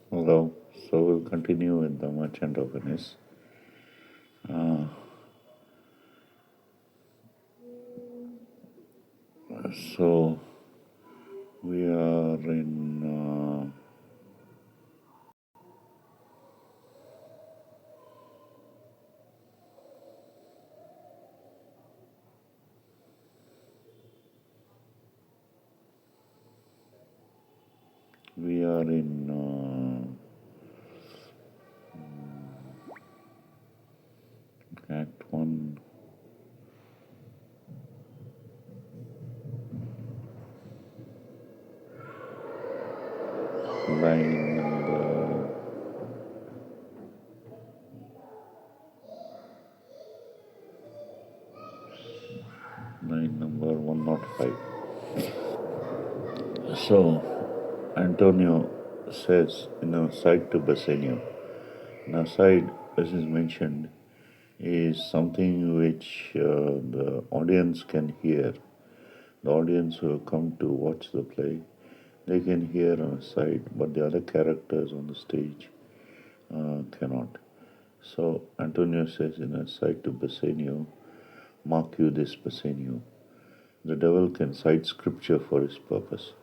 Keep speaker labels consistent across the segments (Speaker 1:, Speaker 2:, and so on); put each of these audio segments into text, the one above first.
Speaker 1: Hello. So we'll continue with the Merchant of Venice. Uh, so we are in Act One, line number 105. So Antonio says in a side to Bassanio. Now, side, as is mentioned, is something which the audience can hear. The audience who have come to watch the play, they can hear on a side, but the other characters on the stage cannot. So Antonio says in a side to Bassanio, mark you this Bassanio. The devil can cite scripture for his purpose.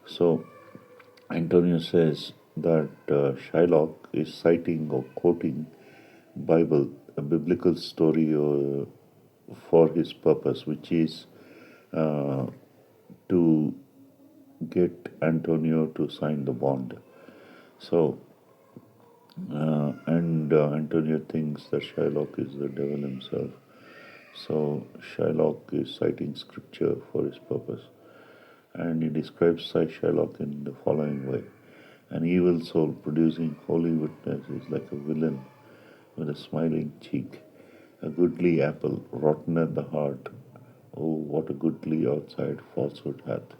Speaker 1: So Antonio says that Shylock is citing or quoting Bible, a biblical story for his purpose, which is uh, to get Antonio to sign the bond. So, and Antonio thinks that Shylock is the devil himself. So, Shylock is citing scripture for his purpose. And he describes Shylock in the following way: an evil soul producing holy witness is like a villain with a smiling cheek, a goodly apple rotten at the heart. Oh, what a goodly outside falsehood hath.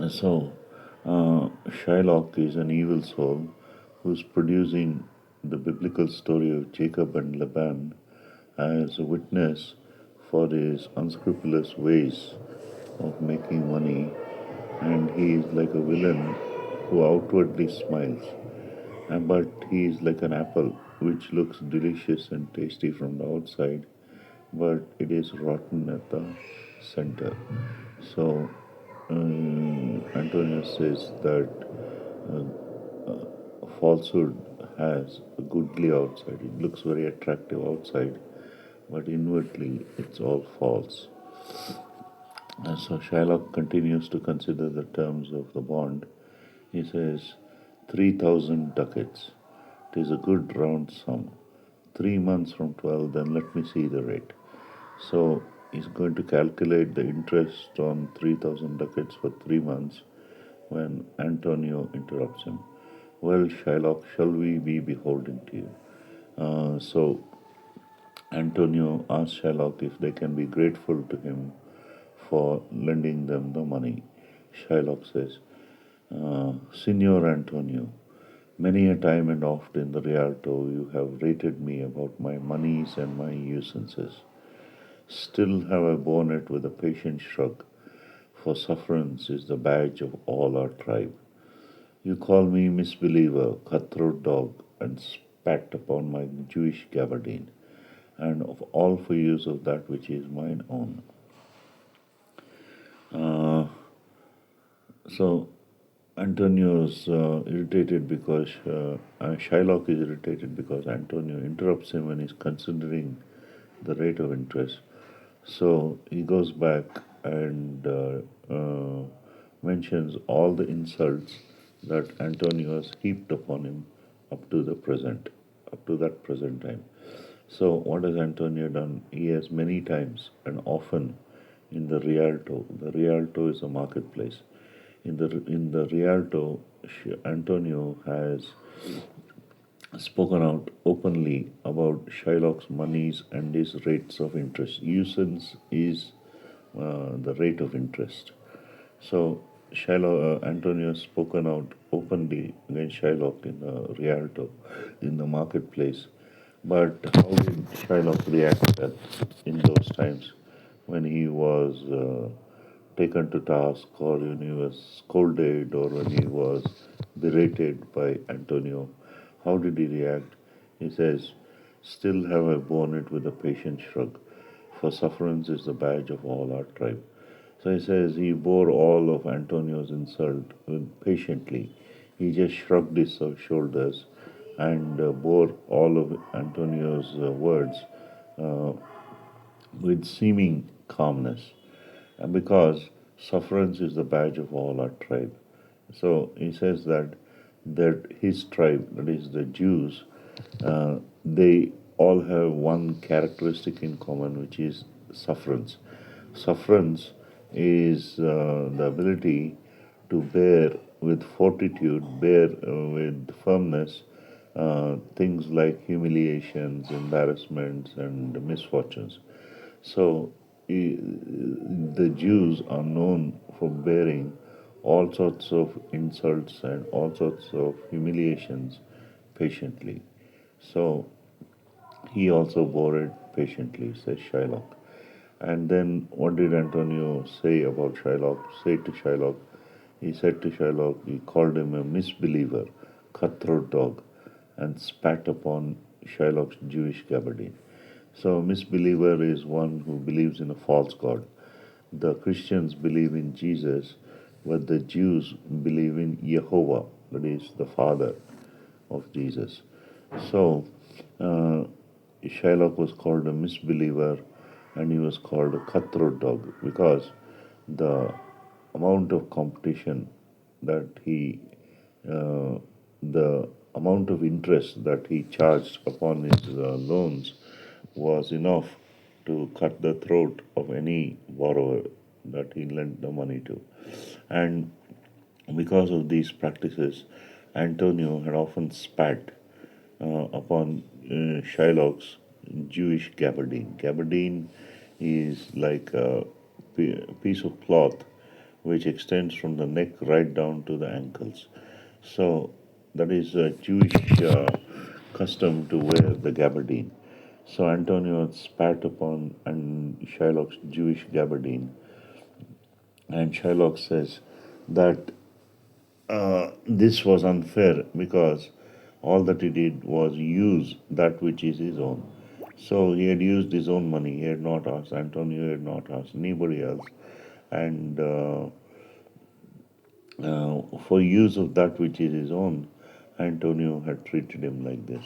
Speaker 1: So, Shylock is an evil soul who's producing the biblical story of Jacob and Laban as a witness for his unscrupulous ways of making money, and he is like a villain who outwardly smiles, but he is like an apple which looks delicious and tasty from the outside, but it is rotten at the center. So Antonio says that falsehood has a goodly outside. It looks very attractive outside, but inwardly it's all false. And so Shylock continues to consider the terms of the bond. He says, 3,000 ducats. It is a good round sum. 3 months from 12, then let me see the rate. So he's going to calculate the interest on 3,000 ducats for 3 months when Antonio interrupts him. Well, Shylock, shall we be beholden to you? So Antonio asks Shylock if they can be grateful to him for lending them the money. Shylock says, Signor Antonio, many a time and oft in the Rialto you have rated me about my moneys and my usances. Still have I borne it with a patient shrug, for sufferance is the badge of all our tribe. You call me misbeliever, cutthroat dog, and spat upon my Jewish gabardine, and of all for use of that which is mine own. Uh, so Antonio's irritated because Shylock is irritated because Antonio interrupts him when he's considering the rate of interest. So he goes back and mentions all the insults that Antonio has heaped upon him up to the present, up to that present time. So what has Antonio done? He has many times and often in the Rialto. The Rialto is a marketplace. In the Rialto, Antonio has spoken out openly about Shylock's monies and his rates of interest. Usance is the rate of interest. So Antonio has spoken out openly against Shylock in the Rialto, in the marketplace. But how did Shylock react in those times when he was taken to task, or when he was scolded, or when he was berated by Antonio. How did he react? He says, "Still have I borne it with a patient shrug, for sufferance is the badge of all our tribe." So he says he bore all of Antonio's insult patiently. He just shrugged his shoulders and bore all of Antonio's words uh, with seeming calmness. And because sufferance is the badge of all our tribe. So he says that his tribe, that is the Jews, they all have one characteristic in common, which is sufferance. Sufferance is the ability to bear with fortitude, bear with firmness things like humiliations, embarrassments, and misfortunes. So the Jews are known for bearing all sorts of insults and all sorts of humiliations patiently. So he also bore it patiently, says Shylock. And then what did Antonio say about Shylock? Say to Shylock, he said to Shylock, he called him a misbeliever, cutthroat dog, and spat upon Shylock's Jewish gabardine. So, a misbeliever is one who believes in a false God. The Christians believe in Jesus, but the Jews believe in Jehovah, that is, the Father of Jesus. So, uh, Shylock was called a misbeliever and he was called a cutthroat dog because the amount of competition that the amount of interest that he charged upon his loans was enough to cut the throat of any borrower that he lent the money to. And because of these practices, Antonio had often spat upon Shylock's Jewish gabardine. Gabardine is like a piece of cloth which extends from the neck right down to the ankles. So that is a Jewish custom to wear the gabardine. So Antonio spat upon and Shylock's Jewish gabardine, and Shylock says that this was unfair because all that he did was use that which is his own. So he had used his own money. He had not asked Antonio, had not asked anybody else, and for use of that which is his own, Antonio had treated him like this.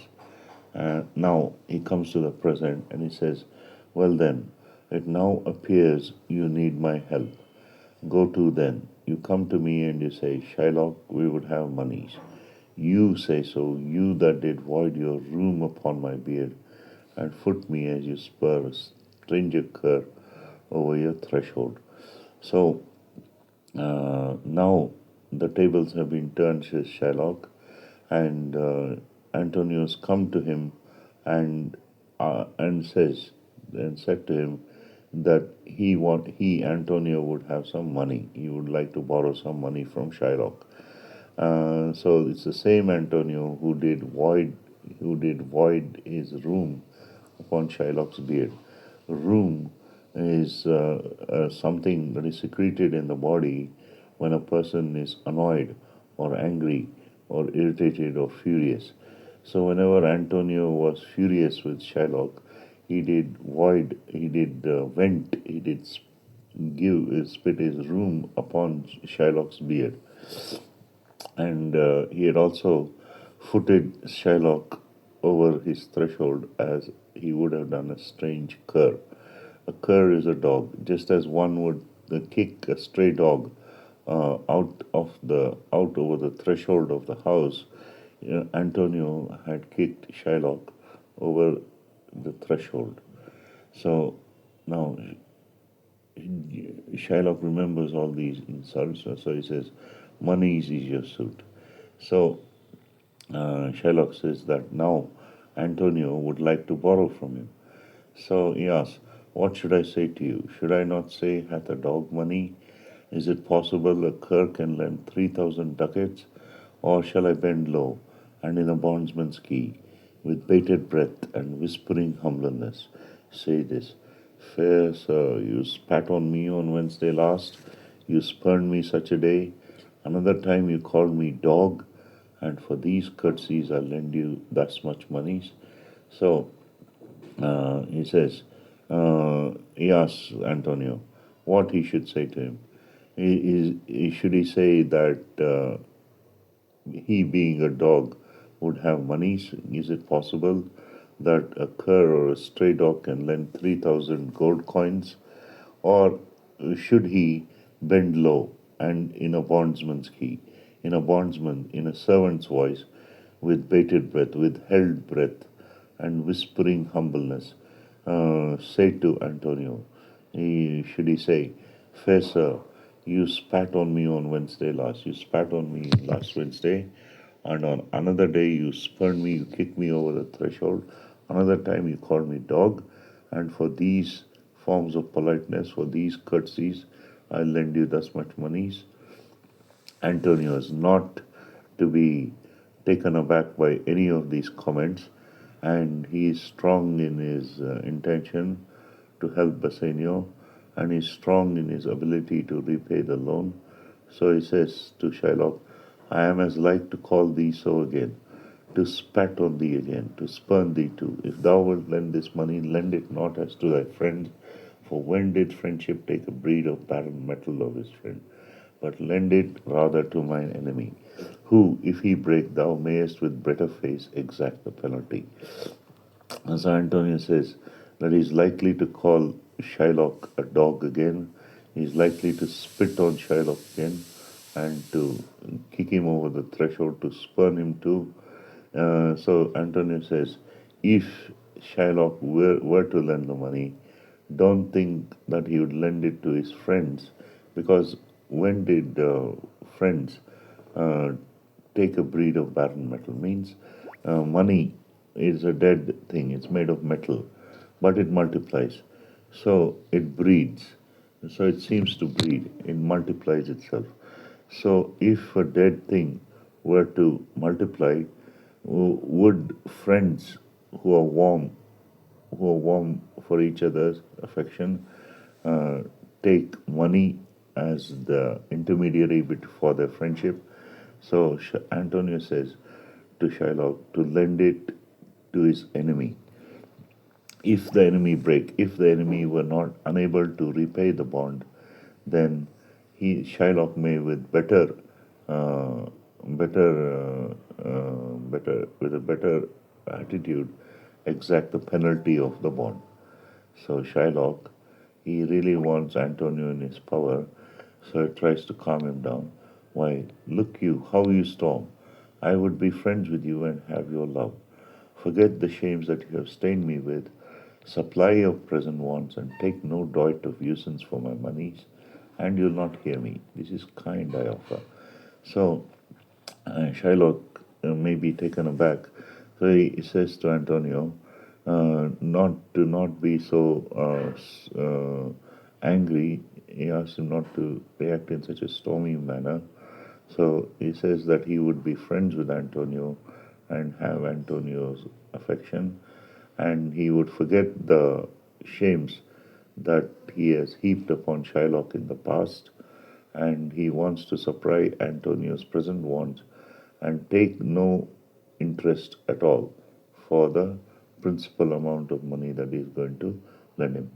Speaker 1: Now he comes to the present and he says, "Well then, it now appears you need my help. Go to then. You come to me and you say, Shylock, we would have monies. You say so, you that did void your room upon my beard, and foot me as you spur a stranger cur over your threshold." So now the tables have been turned, says Shylock, and Antonius come to him and says and said to him that he Antonio would have some money. He would like to borrow some money from Shylock. So it's the same Antonio who did void his room upon Shylock's beard. Room is something that is secreted in the body when a person is annoyed or angry or irritated or furious. So whenever Antonio was furious with Shylock, he did void, he did vent, he did spit his room upon Shylock's beard, and he had also footed Shylock over his threshold as he would have done a strange cur. A cur is a dog, just as one would kick a stray dog out over the threshold of the house. Antonio had kicked Shylock over the threshold. So now Shylock remembers all these insults, so he says, "Money is your suit." So Shylock says that now Antonio would like to borrow from him. So he asks, "What should I say to you? Should I not say, hath a dog money? Is it possible a cur can lend 3,000 ducats? Or shall I bend low, and in a bondsman's key, with bated breath and whispering humbleness, say this: Fair sir, you spat on me on Wednesday last, you spurned me such a day. Another time you called me dog, and for these courtesies I'll lend you thus much monies. So he says, he asks Antonio what he should say to him. Should he say that he, being a dog, would have monies? Is it possible that a cur or a stray dog can lend 3,000 gold coins? Or should he bend low and in a bondsman's key, in a servant's voice, with bated breath, with held breath, and whispering humbleness, say to Antonio, should he say, Fair sir, you spat on me on Wednesday last, you spat on me last Wednesday, and on another day you spurned me, you kicked me over the threshold, another time you called me dog, and for these forms of politeness, for these courtesies, I lend you thus much monies. Antonio is not to be taken aback by any of these comments, and he is strong in his intention to help Bassanio, and is strong in his ability to repay the loan. So he says to Shylock, I am as like to call thee so again, to spat on thee again, to spurn thee too. If thou wilt lend this money, lend it not as to thy friend, for when did friendship take a breed of barren metal of his friend? But lend it rather to mine enemy, who, if he break, thou mayest with better face exact the penalty. As Antonio says, that he is likely to call Shylock a dog again, he is likely to spit on Shylock again, and to kick him over the threshold, to spurn him too. So Antonio says, if Shylock were to lend the money, don't think that he would lend it to his friends, because when did friends uh, take a breed of barren metal? Means money is a dead thing, it's made of metal, but it multiplies. So it breeds. So it seems to breed, it multiplies itself. So if a dead thing were to multiply, would friends who are warm for each other's affection, uh, take money as the intermediary bit for their friendship? So Antonio says to Shylock to lend it to his enemy. If the enemy break, if the enemy were not unable to repay the bond, then Shylock may with uh, with a better attitude exact the penalty of the bond. So Shylock, he really wants Antonio in his power, so he tries to calm him down. Why, look you, how you storm. I would be friends with you and have your love. Forget the shames that you have stained me with. Supply your present wants and take no doit of usance for my monies, and you'll not hear me. This is kind I offer. So Shylock may be taken aback. So he says to Antonio, not be so angry. He asks him not to react in such a stormy manner. So he says that he would be friends with Antonio and have Antonio's affection, and he would forget the shames that he has heaped upon Shylock in the past, and he wants to supply Antonio's present wants and take no interest at all for the principal amount of money that he is going to lend him.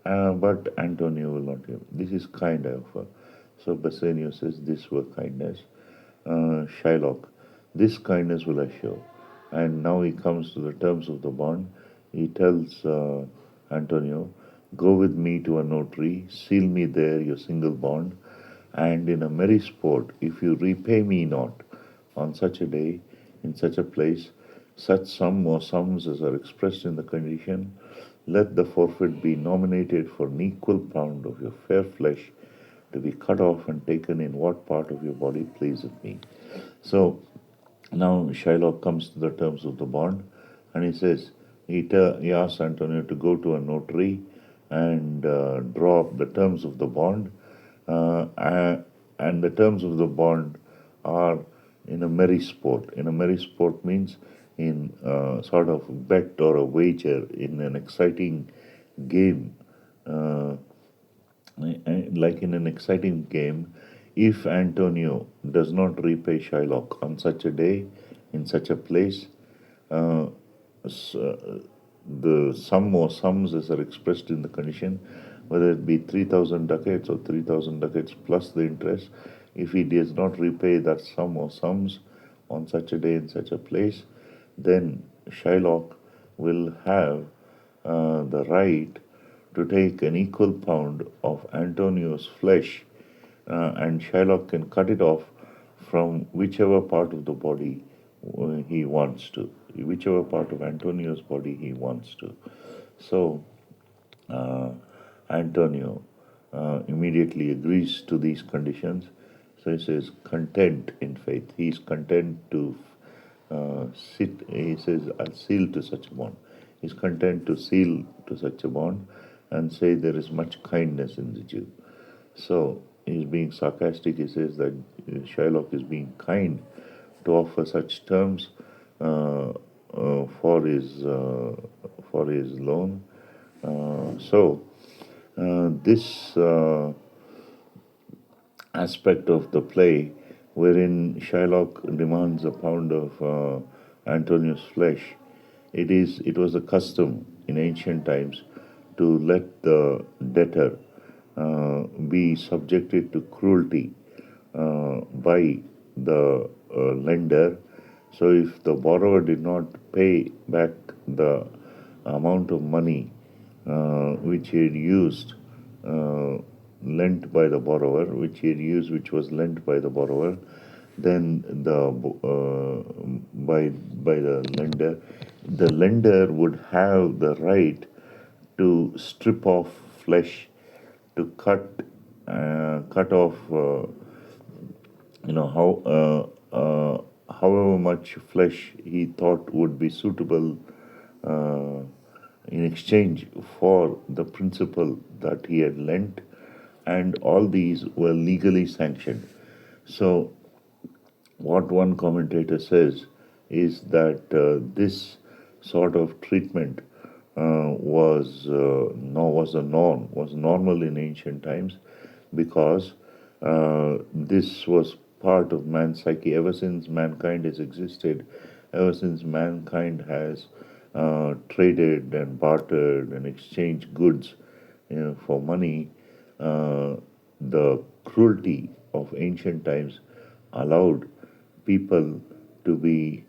Speaker 1: But Antonio will not give. This is kind offer. So Bassanio says, this were kindness. Shylock, this kindness will I show. And now he comes to the terms of the bond. He tells Antonio, go with me to a notary, seal me there your single bond, and in a merry sport, if you repay me not on such a day, in such a place, such sum or sums as are expressed in the condition, let the forfeit be nominated for an equal pound of your fair flesh, to be cut off and taken in what part of your body pleaseth me. So now Shylock comes to the terms of the bond, and he says, he asks Antonio to go to a notary and draw up the terms of the bond, and the terms of the bond are in a merry sport. In a merry sport means in sort of bet or a wager in an exciting game, like in an exciting game If Antonio does not repay Shylock on such a day, in such a place, uh, the sum or sums as are expressed in the condition, whether it be 3,000 ducats or 3,000 ducats plus the interest, if he does not repay that sum or sums on such a day in such a place, then Shylock will have the right to take an equal pound of Antonio's flesh, and Shylock can cut it off from whichever part of the body he wants to, whichever part of Antonio's body he wants to. So uh, Antonio immediately agrees to these conditions. So he says, content in faith. He is content to he says, I'll seal to such a bond. He's content to seal to such a bond and say there is much kindness in the Jew. So he's being sarcastic. He says that Shylock is being kind to offer such terms for his loan. This aspect of the play, wherein Shylock demands a pound of Antonio's flesh, it was a custom in ancient times to let the debtor be subjected to cruelty by the lender. So if the borrower did not pay back the amount of money which he had used, lent by the borrower, which was lent by the borrower, then by the lender would have the right to strip off flesh, to cut off, however much flesh he thought would be suitable in exchange for the principal that he had lent, and all these were legally sanctioned. So, what one commentator says is that this sort of treatment was a norm, was normal in ancient times, because this was part of man's psyche ever since mankind has existed, ever since mankind has traded and bartered and exchanged goods, for money. The cruelty of ancient times allowed people to be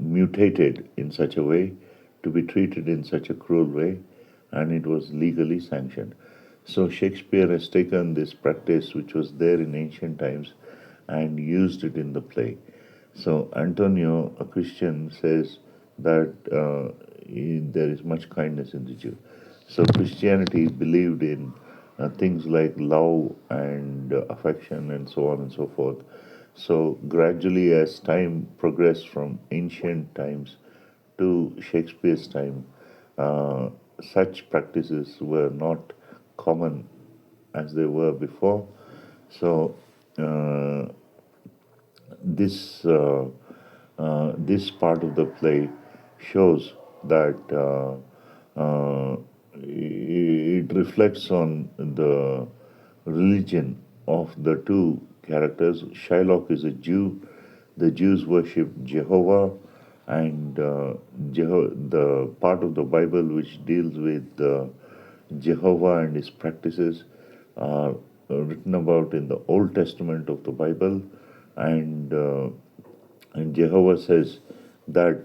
Speaker 1: mutated in such a way, to be treated in such a cruel way, and it was legally sanctioned. So Shakespeare has taken this practice, which was there in ancient times, and used it in the play. So Antonio, a Christian, says that there is much kindness in the Jew. So Christianity believed in things like love and affection and so on and so forth. So gradually, as time progressed from ancient times to Shakespeare's time, such practices were not common as they were before. So this this part of the play shows that it reflects on the religion of the two characters. Shylock is a Jew. The Jews worship Jehovah, and the part of the Bible which deals with Jehovah and his practices are written about in the Old Testament of the Bible, and Jehovah says that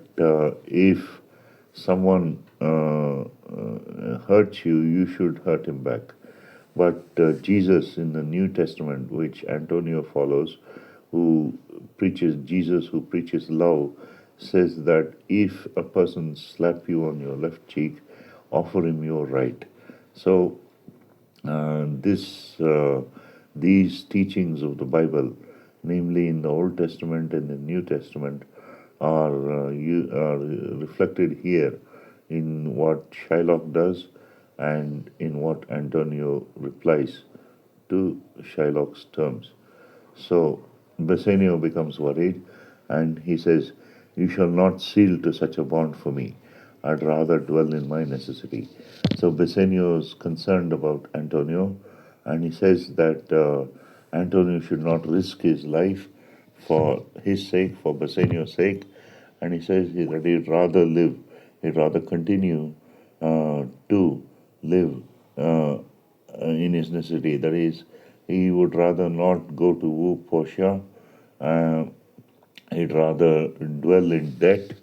Speaker 1: if someone hurts you, you should hurt him back. But Jesus in the New Testament, which Antonio follows, who preaches Jesus, who preaches love, says that if a person slap you on your left cheek, offer him your right. So these teachings of the Bible, namely in the Old Testament and the New Testament, are reflected here in what Shylock does and in what Antonio replies to Shylock's terms. So Bassanio becomes worried, and he says, "You shall not seal to such a bond for me. I'd rather dwell in my necessity. So Bassanio is concerned about Antonio, and he says that Antonio should not risk his life for his sake, for Bassanio's sake, and he says that he'd rather continue to live in his necessity. That is, he would rather not go to woo Portia. Uh, he'd rather dwell in debt.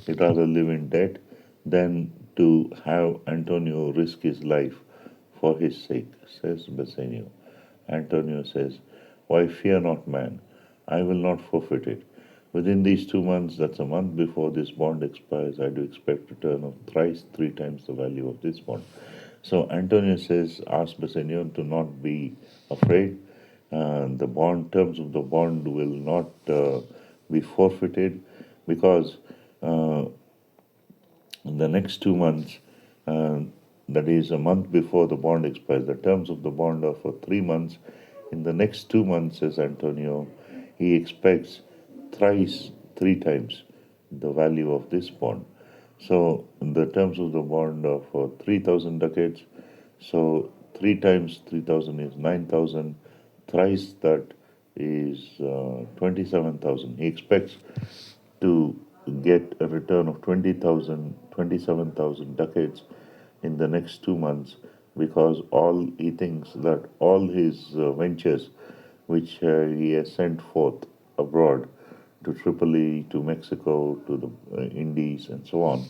Speaker 1: He'd rather live in debt than to have Antonio risk his life for his sake, says Bassanio. Antonio says, "Why fear not, man? I will not forfeit it. Within these 2 months, that's a month before this bond expires, I do expect return of thrice, 3 times the value of this bond." So Antonio says, ask Bassanio to not be afraid. The bond terms of the bond will not be forfeited because uh, in the next 2 months, uh, that is a month before the bond expires, the terms of the bond are for 3 months. In the next 2 months, says Antonio, he expects thrice, 3 times the value of this bond. So the terms of the bond are for 3,000 ducats. So 3 times 3,000 is 9,000. Thrice that is 27,000. He expects to get a return of 20,000, 27,000 ducats in the next 2 months because all he thinks that all his ventures which he has sent forth abroad to Tripoli, to Mexico, to the Indies, and so on,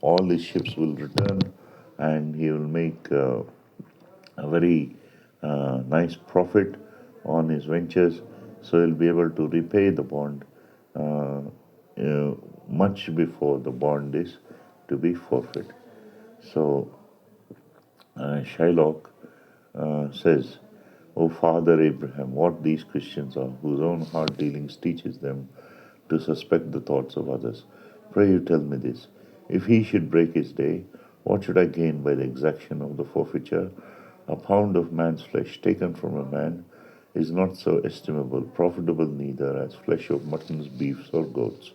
Speaker 1: all these ships will return and he will make a very nice profit on his ventures. So he'll be able to repay the bond much before the bond is to be forfeit. So Shylock says, "O Father Abraham, what these Christians are, whose own heart dealings teaches them to suspect the thoughts of others. Pray you tell me this. If he should break his day, what should I gain by the exaction of the forfeiture? A pound of man's flesh taken from a man is not so estimable, profitable neither as flesh of muttons, beefs, or goats.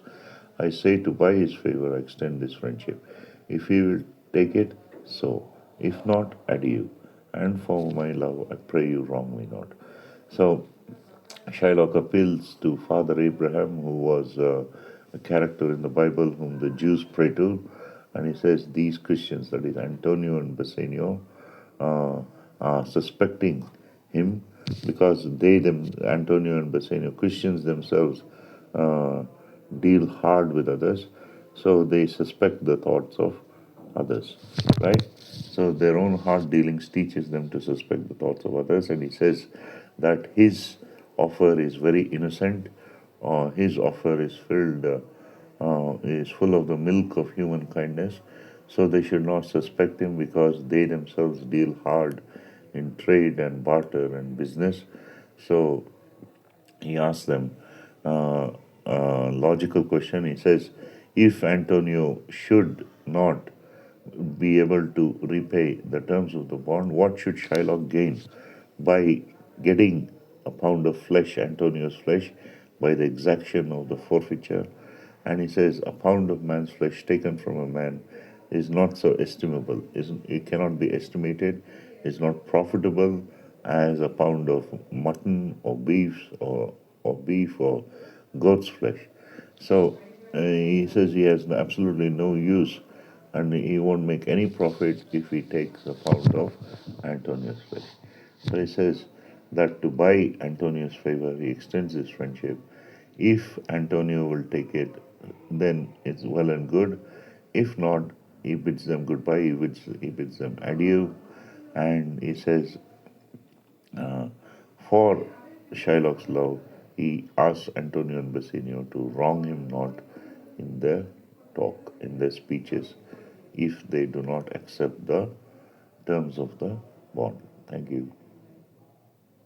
Speaker 1: I say to buy his favor, I extend this friendship. If he will take it, so. If not, adieu. And for my love, I pray you wrong me not." So Shylock appeals to Father Abraham, who was a character in the Bible whom the Jews pray to, and he says these Christians, that is Antonio and Bassanio, uh, are suspecting him because Antonio and Bassanio, Christians themselves, uh, deal hard with others, so they suspect the thoughts of others, right? So their own hard dealings teaches them to suspect the thoughts of others, and he says that his offer is very innocent. His offer is full of the milk of human kindness. So they should not suspect him because they themselves deal hard in trade and barter and business. So he asks them a logical question. He says, if Antonio should not be able to repay the terms of the bond, what should Shylock gain by getting a pound of flesh, Antonio's flesh, by the exaction of the forfeiture? And he says, a pound of man's flesh taken from a man is not so estimable, it cannot be estimated, is not profitable as a pound of mutton or beef or goat's flesh. So he says he has absolutely no use and he won't make any profit if he takes a pound of Antonio's flesh. So he says that to buy Antonio's favor, he extends his friendship. If Antonio will take it, then it's well and good. If not, he bids them goodbye, he bids them adieu, and he says, for Shylock's love, he asks Antonio and Bassanio to wrong him not in their talk, in their speeches, if they do not accept the terms of the bond. Thank you.